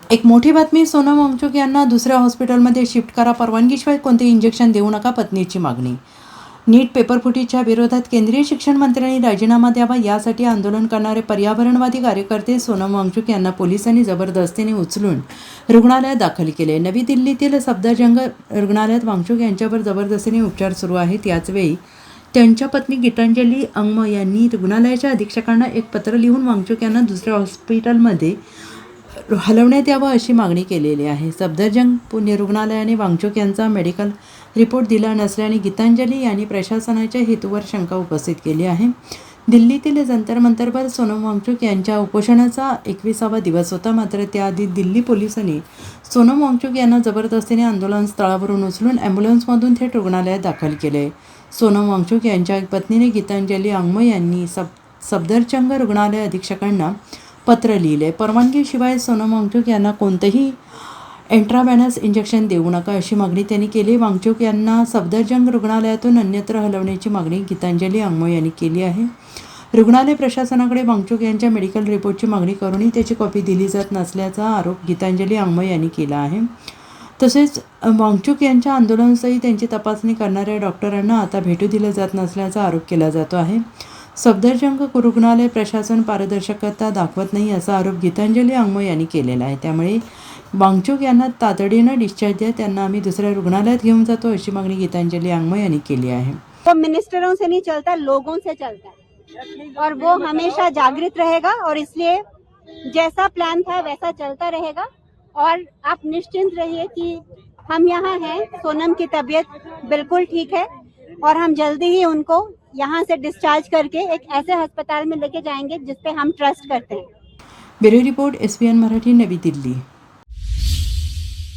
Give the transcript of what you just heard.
एक मोठी बातमी. सोनम वांगचुक यांना दुसऱ्या हॉस्पिटलमध्ये शिफ्ट करा, परवानगीशिवाय कोणतेही इंजेक्शन देऊ नका, पत्नीची मागणी. नीट पेपरफुटीच्या विरोधात केंद्रीय शिक्षण मंत्र्यांनी राजीनामा द्यावा, यासाठी आंदोलन करणारे पर्यावरणवादी कार्यकर्ते सोनम वांगचुक यांना पोलिसांनी जबरदस्तीने उचलून रुग्णालयात दाखल केले. नवी दिल्लीतील सफदरजंग रुग्णालयात वांगचुक यांच्यावर जबरदस्तीने उपचार सुरू आहेत. याचवेळी त्यांच्या पत्नी गीतांजली अंगम यांनी रुग्णालयाच्या अधीक्षकांना एक पत्र लिहून वांगचुक यांना दुसऱ्या हॉस्पिटलमध्ये हलवण्यात यावं अशी मागणी केलेली आहे. सफदरजंग पुणे रुग्णालयाने वांगचुक यांचा मेडिकल रिपोर्ट दिला नसल्याने गीतांजली यांनी प्रशासनाच्या हेतूवर शंका उपस्थित केली आहे. दिल्लीतील जंतर मंतरवर सोनम वांगचुक यांच्या उपोषणाचा 21वा दिवस होता. मात्र त्याआधी दिल्ली पोलिसांनी सोनम वांगचुक यांना जबरदस्तीने आंदोलन स्थळावरून उचलून ॲम्ब्युलन्समधून थेट रुग्णालयात दाखल केले. सोनम वांगचुक यांच्या पत्नीने गीतांजली अंगम यांनी सफदरजंग रुग्णालय अधीक्षकांना पत्र लिहिले. परवानगीशिवाय सोनम वांगचुक यांना कोणतंही इंट्राव्हेनस इंजेक्शन देऊ नका अशी मागणी त्यांनी केली. वांगचुक यांना सफदरजंग रुग्णालयातून अन्यत्र हलवण्याची मागणी गीतांजली अंगम यांनी केली आहे. रुग्णालय प्रशासनाकडे वांगचुक यांच्या मेडिकल रिपोर्टची मागणी करूनही त्याची कॉपी दिली जात नसल्याचा आरोप गीतांजली अंगम यांनी केला आहे. तसेच वांगचुक यांच्या आंदोलनासही त्यांची तपासणी करणाऱ्या डॉक्टरांना आता भेटू दिलं जात नसल्याचा आरोप केला जातो आहे. सफदरजंग रुग्णालय प्रशासन पारदर्शकता दाखवत नाही असा आरोप गीतांजली अंगम यांनी केलेला आहे. त्यामुळे वांगचुक यांना तातडीनं डिस्चार्ज द्या, त्यांना आम्ही दुसऱ्या रुग्णालयात घेऊन जातो अशी मागणी गीतांजली अंगम यांनी केली आहे. तो मिनिस्टरों से नहीं चलता, लोगों से चलता है और वो हमेशा जागृत रहेगा और इसलिए जैसा प्लान था वैसा चलता रहेगा. और आप निश्चिंत रहिए कि हम यहाँ हैं. सोनम की तबीयत बिल्कुल ठीक है और हम जल्दी ही उनको यहाँ से डिस्चार्ज करके एक ऐसे अस्पताल में लेके जाएंगे जिस पे हम ट्रस्ट करते हैं. ब्युरो रिपोर्ट, SBN मराठी, नवी दिल्ली.